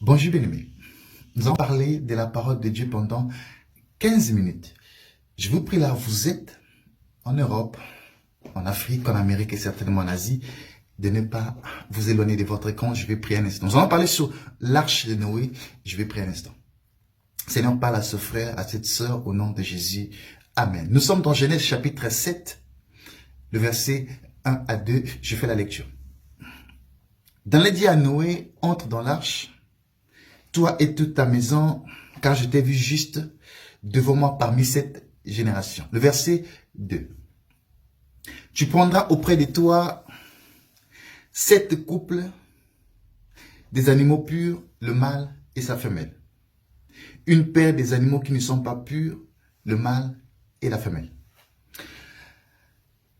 Bonjour bien-aimés. Nous allons parler de la parole de Dieu pendant 15 minutes. Je vous prie là, vous êtes en Europe, en Afrique, en Amérique et certainement en Asie, de ne pas vous éloigner de votre écran. Je vais prier un instant. Nous allons parler sur l'arche de Noé. Je vais prier un instant. Seigneur, parle à ce frère, à cette sœur, au nom de Jésus. Amen. Nous sommes dans Genèse chapitre 7, le verset 1 à 2. Je fais la lecture. Dans les dit à Noé, entre dans l'arche, toi et toute ta maison, car je t'ai vu juste devant moi parmi cette génération. Le verset 2. Tu prendras auprès de toi 7 couples des animaux purs, le mâle et sa femelle. Une paire des animaux qui ne sont pas purs, le mâle et la femelle.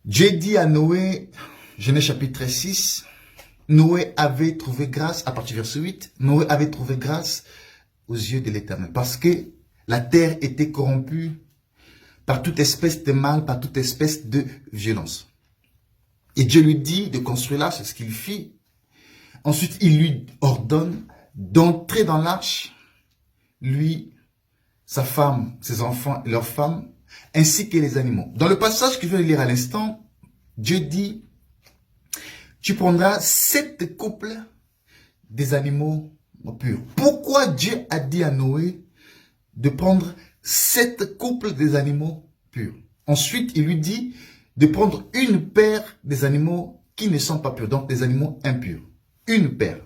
Dieu dit à Noé, Genèse chapitre 6, Noé avait trouvé grâce, à partir du verset 8, Noé avait trouvé grâce aux yeux de l'Éternel. Parce que la terre était corrompue par toute espèce de mal, par toute espèce de violence. Et Dieu lui dit de construire l'arche, c'est ce qu'il fit. Ensuite, il lui ordonne d'entrer dans l'arche, lui, sa femme, ses enfants et leurs femmes, ainsi que les animaux. Dans le passage que je vais lire à l'instant, Dieu dit, tu prendras 7 couples des animaux purs. Pourquoi Dieu a dit à Noé de prendre 7 couples des animaux purs? Ensuite, il lui dit de prendre une paire des animaux qui ne sont pas purs, donc des animaux impurs. Une paire.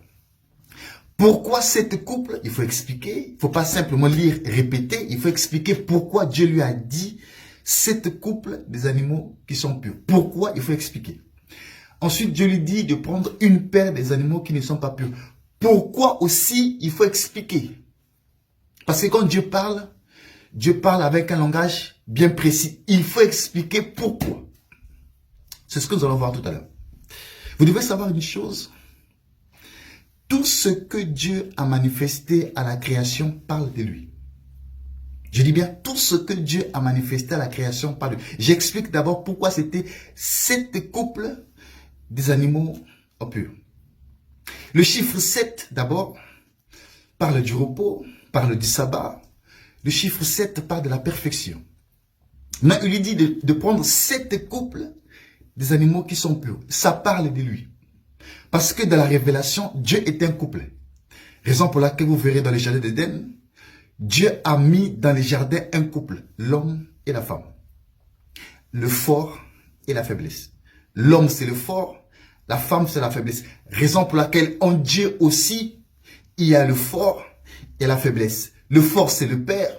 Pourquoi 7 couples? Il faut expliquer. Il ne faut pas simplement lire, répéter. Il faut expliquer pourquoi Dieu lui a dit 7 couples des animaux qui sont purs. Pourquoi? Il faut expliquer. Ensuite, Dieu lui dit de prendre une paire des animaux qui ne sont pas purs. Pourquoi aussi? Il faut expliquer. Parce que quand Dieu parle avec un langage bien précis. Il faut expliquer pourquoi. C'est ce que nous allons voir tout à l'heure. Vous devez savoir une chose. Tout ce que Dieu a manifesté à la création parle de lui. Je dis bien, tout ce que Dieu a manifesté à la création parle de lui. J'explique d'abord pourquoi c'était 7 couples des animaux purs. Le chiffre 7, d'abord, parle du repos, parle du sabbat. Le chiffre 7 parle de la perfection. Mais il lui dit de prendre 7 couples des animaux qui sont purs. Ça parle de lui. Parce que dans la révélation, Dieu est un couple. Raison pour laquelle vous verrez dans les jardins d'Éden, Dieu a mis dans les jardins un couple, l'homme et la femme. Le fort et la faiblesse. L'homme c'est le fort, la femme c'est la faiblesse. Raison pour laquelle en Dieu aussi, il y a le fort et la faiblesse. Le fort c'est le père,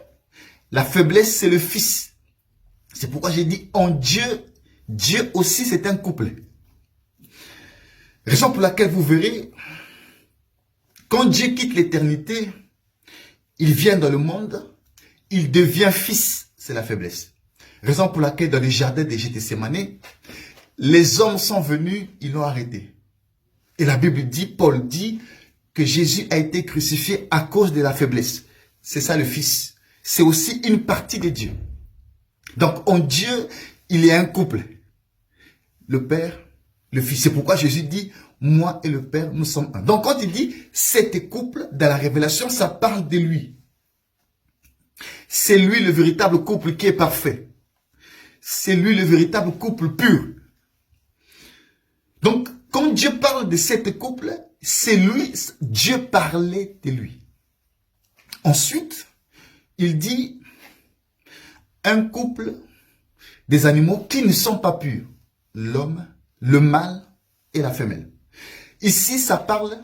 la faiblesse c'est le fils. C'est pourquoi j'ai dit en Dieu, Dieu aussi c'est un couple. Raison pour laquelle vous verrez, quand Dieu quitte l'éternité, il vient dans le monde, il devient fils, c'est la faiblesse. Raison pour laquelle dans les jardins de Gethsémani, les hommes sont venus, ils l'ont arrêté. Et la Bible dit, Paul dit, que Jésus a été crucifié à cause de la faiblesse. C'est ça le fils. C'est aussi une partie de Dieu. Donc en Dieu, il y a un couple. Le Père, le Fils. C'est pourquoi Jésus dit, moi et le Père, nous sommes un. Donc quand il dit, cet couple, dans la révélation, ça parle de lui. C'est lui le véritable couple qui est parfait. C'est lui le véritable couple pur. Donc, quand Dieu parle de cet couple, c'est lui, Dieu parlait de lui. Ensuite, il dit, un couple des animaux qui ne sont pas purs. L'homme, le mâle et la femelle. Ici, ça parle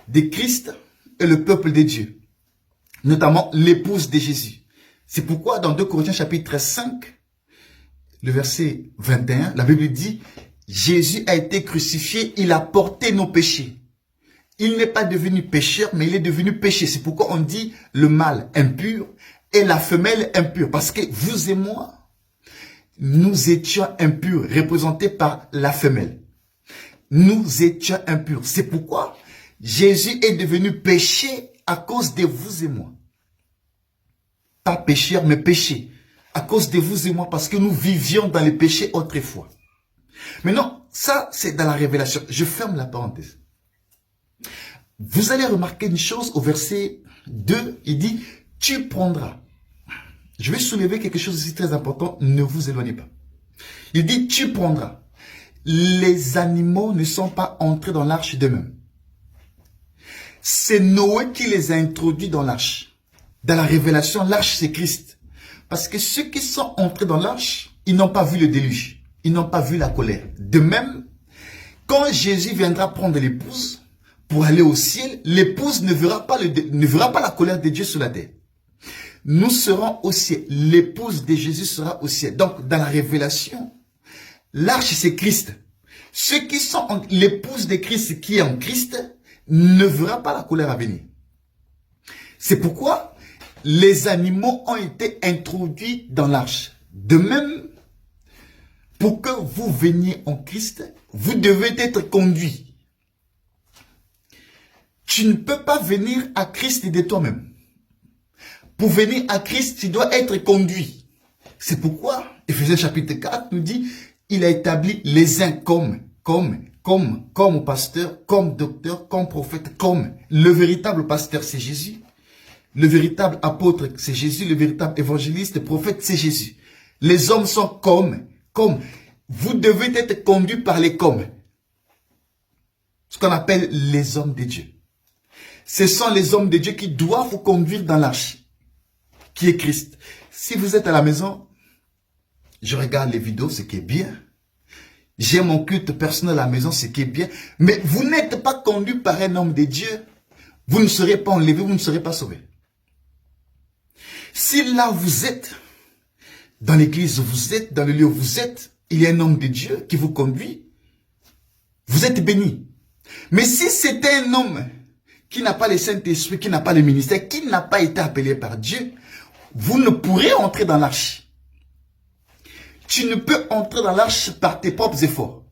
de Christ et le peuple de Dieu. Notamment l'épouse de Jésus. C'est pourquoi dans 2 Corinthiens chapitre 5, le verset 21, la Bible dit, Jésus a été crucifié, il a porté nos péchés. Il n'est pas devenu pécheur, mais il est devenu péché. C'est pourquoi on dit le mâle impur et la femelle impure. Parce que vous et moi, nous étions impurs, représentés par la femelle. Nous étions impurs. C'est pourquoi Jésus est devenu péché à cause de vous et moi. Pas pécheur, mais péché. À cause de vous et moi, parce que nous vivions dans le péché autrefois. Maintenant, ça, c'est dans la révélation. Je ferme la parenthèse. Vous allez remarquer une chose au verset 2, il dit, tu prendras. Je vais soulever quelque chose aussi très important, ne vous éloignez pas. Il dit, tu prendras. Les animaux ne sont pas entrés dans l'arche d'eux-mêmes. C'est Noé qui les a introduits dans l'arche. Dans la révélation, l'arche c'est Christ. Parce que ceux qui sont entrés dans l'arche, ils n'ont pas vu le déluge. Ils n'ont pas vu la colère. De même, quand Jésus viendra prendre l'épouse pour aller au ciel, l'épouse ne verra pas la colère de Dieu sur la terre. Nous serons au ciel. L'épouse de Jésus sera au ciel. Donc, dans la révélation, l'arche c'est Christ. Ceux qui sont l'épouse de Christ qui est en Christ ne verra pas la colère à venir. C'est pourquoi les animaux ont été introduits dans l'arche. De même, pour que vous veniez en Christ, vous devez être conduit. Tu ne peux pas venir à Christ de toi-même. Pour venir à Christ, tu dois être conduit. C'est pourquoi, Éphésiens chapitre 4 nous dit, il a établi les uns comme pasteur, comme docteur, comme prophète, comme. Le véritable pasteur, c'est Jésus. Le véritable apôtre, c'est Jésus. Le véritable évangéliste, prophète, c'est Jésus. Les hommes sont comme. Vous devez être conduits par les comme. Ce qu'on appelle les hommes de Dieu. Ce sont les hommes de Dieu qui doivent vous conduire dans l'arche, qui est Christ. Si vous êtes à la maison, je regarde les vidéos, ce qui est bien. J'ai mon culte personnel à la maison, ce qui est bien. Mais vous n'êtes pas conduit par un homme de Dieu. Vous ne serez pas enlevé, vous ne serez pas sauvé. Si là vous êtes, dans l'église où vous êtes, dans le lieu où vous êtes, il y a un homme de Dieu qui vous conduit, vous êtes béni. Mais si c'est un homme qui n'a pas le Saint-Esprit, qui n'a pas le ministère, qui n'a pas été appelé par Dieu, vous ne pourrez entrer dans l'arche. Tu ne peux entrer dans l'arche par tes propres efforts.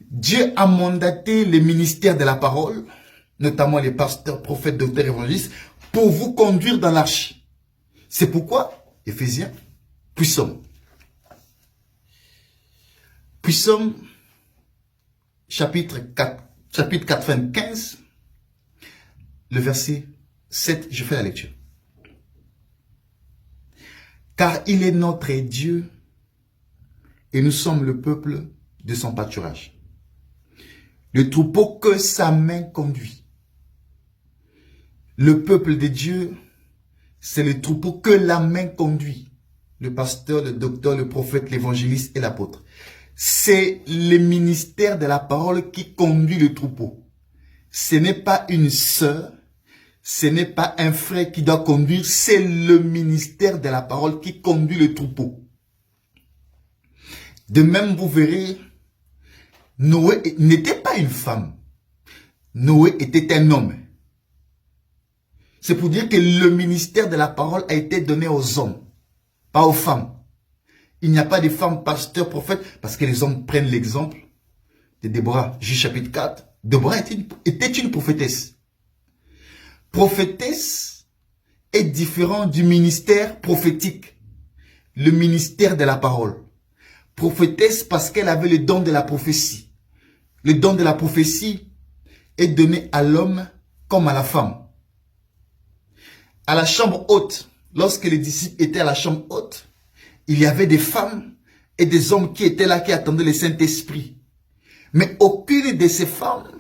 Dieu a mandaté les ministères de la parole, notamment les pasteurs, prophètes, docteurs, évangélistes, pour vous conduire dans l'arche. C'est pourquoi, Éphésiens, puis Somme, chapitre 95, le verset 7, je fais la lecture. Car il est notre Dieu et nous sommes le peuple de son pâturage. Le troupeau que sa main conduit. Le peuple de Dieu, c'est le troupeau que la main conduit. Le pasteur, le docteur, le prophète, l'évangéliste et l'apôtre. C'est le ministère de la parole qui conduit le troupeau. Ce n'est pas une sœur, ce n'est pas un frère qui doit conduire, c'est le ministère de la parole qui conduit le troupeau. De même, vous verrez, Noé n'était pas une femme. Noé était un homme. C'est pour dire que le ministère de la parole a été donné aux hommes, pas aux femmes. Il n'y a pas de femmes pasteurs, prophètes, parce que les hommes prennent l'exemple de Déborah. Juge chapitre 4. Déborah était une prophétesse. Prophétesse est différent du ministère prophétique. Le ministère de la parole. Prophétesse parce qu'elle avait le don de la prophétie. Le don de la prophétie est donné à l'homme comme à la femme. À la chambre haute, lorsque les disciples étaient à la chambre haute, il y avait des femmes et des hommes qui étaient là, qui attendaient le Saint-Esprit. Mais aucune de ces femmes,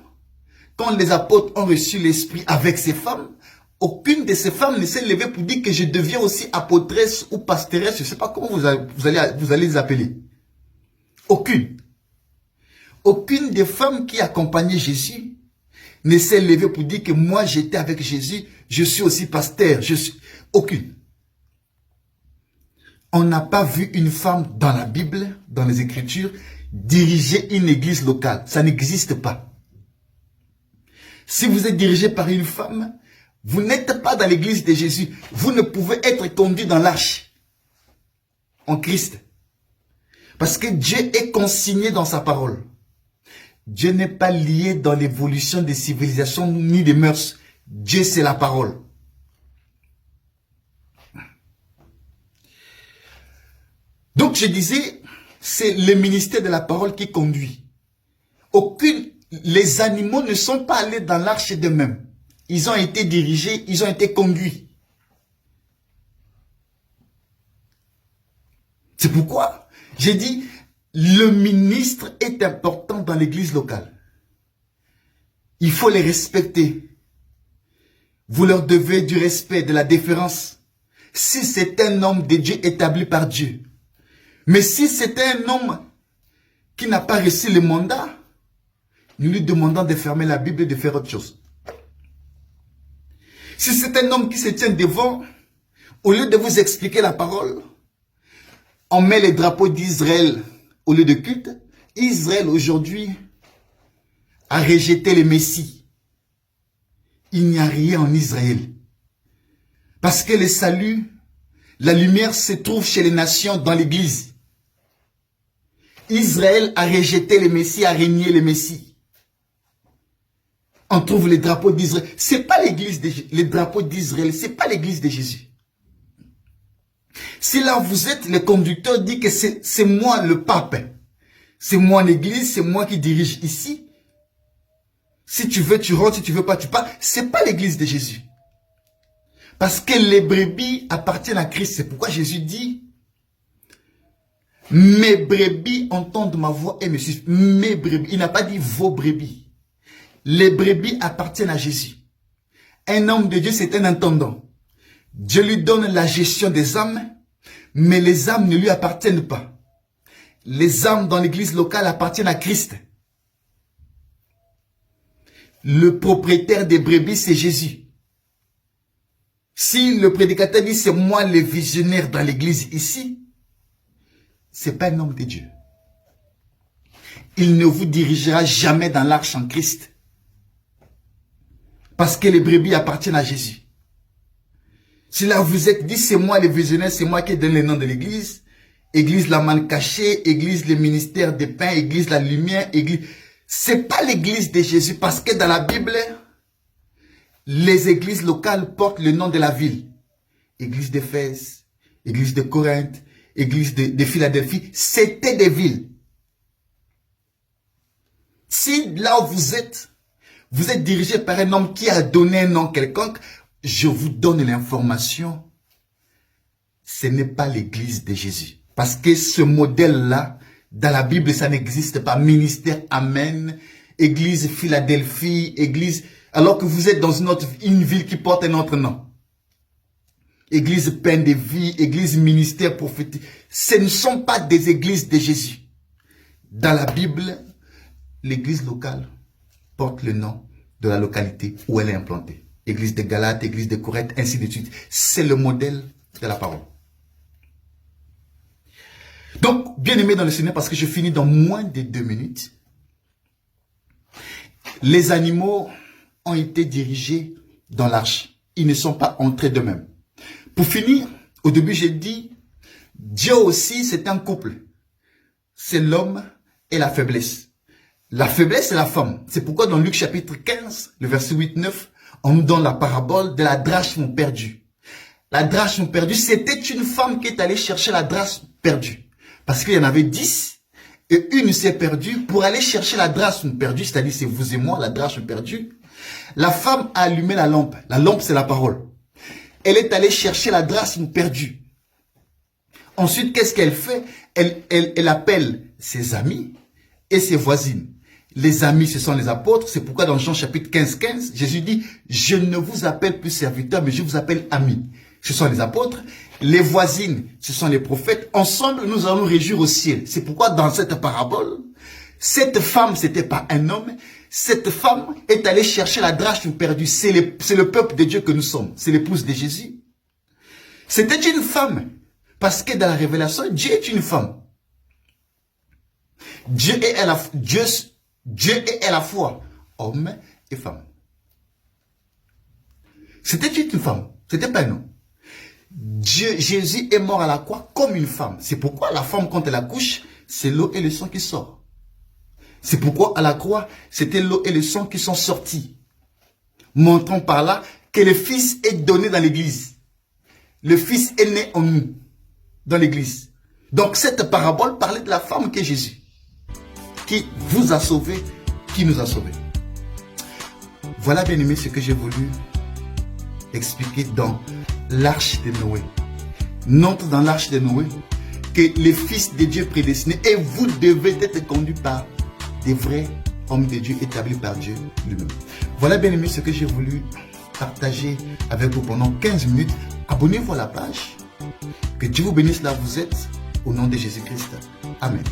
quand les apôtres ont reçu l'Esprit avec ces femmes, aucune de ces femmes ne s'est levée pour dire que je deviens aussi apôtresse ou pastoresse, je ne sais pas comment vous allez les appeler. Aucune. Aucune des femmes qui accompagnaient Jésus ne s'est levée pour dire que moi j'étais avec Jésus, je suis aussi pasteur. Aucune. On n'a pas vu une femme dans la Bible, dans les Écritures, diriger une église locale. Ça n'existe pas. Si vous êtes dirigé par une femme, vous n'êtes pas dans l'église de Jésus. Vous ne pouvez être conduit dans l'arche en Christ. Parce que Dieu est consigné dans sa parole. Dieu n'est pas lié dans l'évolution des civilisations ni des mœurs. Dieu, c'est la parole. Donc, je disais, c'est le ministère de la parole qui conduit. Les animaux ne sont pas allés dans l'arche d'eux-mêmes. ils ont été dirigés, ils ont été conduits. C'est pourquoi j'ai dit, le ministre est important dans l'église locale. Il faut les respecter. Vous leur devez du respect, de la déférence. Si c'est un homme de Dieu établi par Dieu. Mais si c'est un homme qui n'a pas reçu le mandat, nous lui demandons de fermer la Bible et de faire autre chose. Si c'est un homme qui se tient devant, au lieu de vous expliquer la parole, on met les drapeaux d'Israël au lieu de culte. Israël aujourd'hui a rejeté le Messie. Il n'y a rien en Israël. Parce que le salut, la lumière se trouve chez les nations dans l'église. Israël a rejeté le Messie, a régné le Messie. On trouve les drapeaux d'Israël. C'est pas l'église, les drapeaux d'Israël, c'est pas l'église de Jésus. Si là vous êtes, le conducteur dit que c'est moi le pape. C'est moi l'église, c'est moi qui dirige ici. Si tu veux, tu rentres, si tu veux pas, tu pars. C'est pas l'église de Jésus. Parce que les brebis appartiennent à Christ. C'est pourquoi Jésus dit, mes brebis entendent ma voix et me suivent. Mes brebis. Il n'a pas dit vos brebis. Les brebis appartiennent à Jésus. Un homme de Dieu, c'est un intendant. Dieu lui donne la gestion des âmes, mais les âmes ne lui appartiennent pas. Les âmes dans l'église locale appartiennent à Christ. Le propriétaire des brebis, c'est Jésus. Si le prédicateur dit c'est moi le visionnaire dans l'église ici, c'est pas un homme de Dieu. Il ne vous dirigera jamais dans l'arche en Christ. Parce que les brebis appartiennent à Jésus. Si là vous êtes dit c'est moi le visionnaire, c'est moi qui donne le nom de l'église, église la manne cachée, église le ministère des pains, église la lumière, église... C'est pas l'église de Jésus parce que dans la Bible, les églises locales portent le nom de la ville. Église d'Éphèse, église de Corinthe, église de Philadelphie, c'était des villes. Si là où vous êtes dirigé par un homme qui a donné un nom quelconque, je vous donne l'information, ce n'est pas l'église de Jésus. Parce que ce modèle-là, dans la Bible, ça n'existe pas. Ministère, Amen, église Philadelphie, église... Alors que vous êtes dans une ville qui porte un autre nom. Église pain de vie, église ministère prophétique. Ce ne sont pas des églises de Jésus. Dans la Bible, l'église locale porte le nom de la localité où elle est implantée. Église de Galate, église de Corinthe, ainsi de suite. C'est le modèle de la parole. Donc, bien aimé dans le Seigneur, parce que je finis dans moins de 2 minutes. Les animaux ont été dirigés dans l'arche. Ils ne sont pas entrés d'eux-mêmes. Pour finir, au début j'ai dit, Dieu aussi c'est un couple. C'est l'homme et la faiblesse. La faiblesse c'est la femme. C'est pourquoi dans Luc chapitre 15, le verset 8-9, on nous donne la parabole de la drachme perdue. La drachme perdue, c'était une femme qui est allée chercher la drachme perdue. Parce qu'il y en avait 10 et une s'est perdue pour aller chercher la drachme perdue, c'est-à-dire c'est vous et moi, la drachme perdue. La femme a allumé la lampe. La lampe, c'est la parole. Elle est allée chercher la drachme perdue. Ensuite, qu'est-ce qu'elle fait? Elle appelle ses amis et ses voisines. Les amis, ce sont les apôtres. C'est pourquoi dans Jean chapitre 15, Jésus dit, je ne vous appelle plus serviteurs, mais je vous appelle amis. Ce sont les apôtres. Les voisines, ce sont les prophètes. Ensemble, nous allons nous réjouir au ciel. C'est pourquoi dans cette parabole, cette femme, c'était pas un homme. Cette femme est allée chercher la drachme perdue. C'est le peuple de Dieu que nous sommes. C'est l'épouse de Jésus. C'était une femme. Parce que dans la révélation, Dieu est une femme. Dieu est à la fois homme et femme. C'était une femme. C'était pas un homme. Jésus est mort à la croix comme une femme. C'est pourquoi la femme, quand elle accouche, c'est l'eau et le sang qui sort. C'est pourquoi à la croix, c'était l'eau et le sang qui sont sortis. Montrant par là que le Fils est donné dans l'église. Le Fils est né en nous, dans l'église. Donc cette parabole parlait de la femme qui est Jésus. Qui vous a sauvé, qui nous a sauvés. Voilà, bien aimé, ce que j'ai voulu expliquer dans l'arche de Noé. Note dans l'arche de Noé que les fils de Dieu prédestinés, et vous devez être conduits par des vrais hommes de Dieu établis par Dieu lui-même. Voilà, bien aimé, ce que j'ai voulu partager avec vous pendant 15 minutes. Abonnez-vous à la page. Que Dieu vous bénisse là où vous êtes. Au nom de Jésus-Christ. Amen.